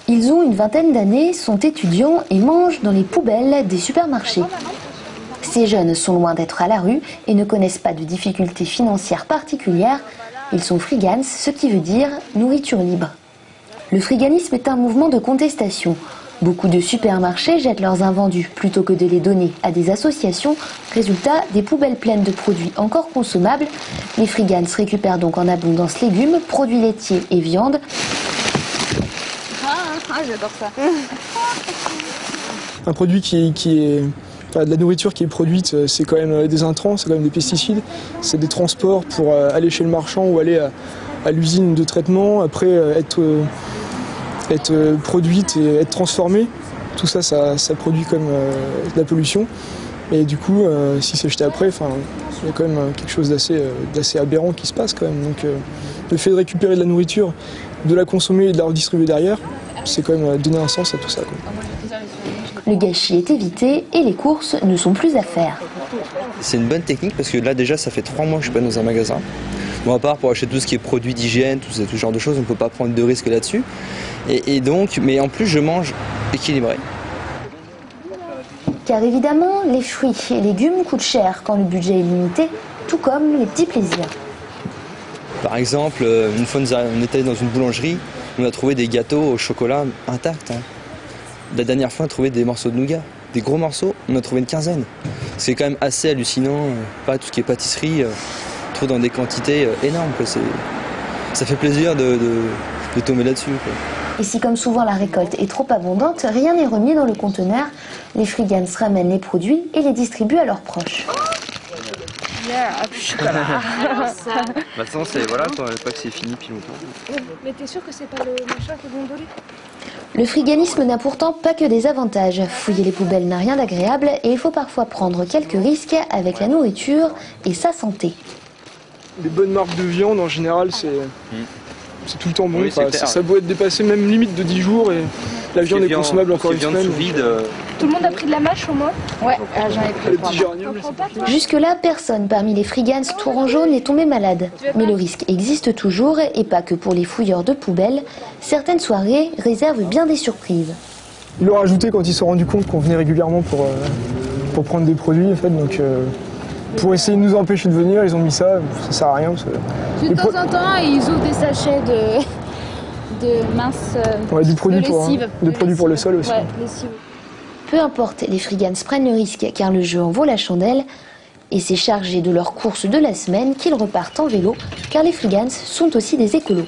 Ils ont une vingtaine d'années, sont étudiants et mangent dans les poubelles des supermarchés. Ces jeunes sont loin d'être à la rue et ne connaissent pas de difficultés financières particulières. Ils sont freegans, ce qui veut dire nourriture libre. Le freeganisme est un mouvement de contestation. Beaucoup de supermarchés jettent leurs invendus plutôt que de les donner à des associations. Résultat, des poubelles pleines de produits encore consommables. Les freegans récupèrent donc en abondance légumes, produits laitiers et viande. J'adore ça. Un produit qui est... Enfin, de la nourriture qui est produite, c'est quand même des intrants, c'est quand même des pesticides. C'est des transports pour aller chez le marchand ou aller à l'usine de traitement, après être produite et être transformée. Tout ça, ça produit comme de la pollution. Et du coup, si c'est jeté après, il y a quand même quelque chose d'assez aberrant qui se passe quand même. Donc le fait de récupérer de la nourriture, de la consommer et de la redistribuer derrière, c'est quand même donner un sens à tout ça, quoi. Le gâchis est évité et les courses ne sont plus à faire. C'est une bonne technique parce que là déjà ça fait 3 mois que je suis pas dans un magasin. Bon, à part pour acheter tout ce qui est produits d'hygiène, tout ce genre de choses, on ne peut pas prendre de risques là-dessus. Et donc, mais en plus je mange équilibré. Car évidemment, les fruits et légumes coûtent cher quand le budget est limité, tout comme les petits plaisirs. Par exemple, une fois on était dans une boulangerie, on a trouvé des gâteaux au chocolat intacts. La dernière fois, on a trouvé des morceaux de nougat, des gros morceaux, on a trouvé une quinzaine. C'est quand même assez hallucinant, pas tout ce qui est pâtisserie, trop dans des quantités énormes, quoi. Ça fait plaisir de tomber là-dessus, quoi. Et si comme souvent la récolte est trop abondante, rien n'est remis dans le conteneur. Les freegans ramènent les produits et les distribuent à leurs proches. Maintenant, c'est voilà, quoi, pas que c'est fini depuis longtemps. Mais t'es sûr que c'est pas le machin qui est gondolé? Le freeganisme n'a pourtant pas que des avantages. Fouiller les poubelles n'a rien d'agréable et il faut parfois prendre quelques risques avec la nourriture et sa santé. Les bonnes marques de viande, en général, c'est tout le temps bon. Oui, ça peut être dépassé même limite de 10 jours et la viande est consommable encore une semaine. Tout le monde a pris de la mâche au moins? Ouais, j'en ai pris 3. Jusque-là, personne parmi les freegans tourangeaux n'est tombé malade. Mais le risque existe toujours et pas que pour les fouilleurs de poubelles. Certaines soirées réservent bien des surprises. Ils l'ont rajouté quand ils se sont rendus compte qu'on venait régulièrement pour prendre des produits. En fait, donc, pour essayer de nous empêcher de venir, ils ont mis ça. Ça sert à rien. De temps en temps, ils ouvrent des sachets de mince. Ouais, du produit pour le sol aussi. Ouais, lessive. Peu importe, les freegans prennent le risque car le jeu en vaut la chandelle. Et c'est chargé de leurs courses de la semaine qu'ils repartent en vélo car les freegans sont aussi des écolos.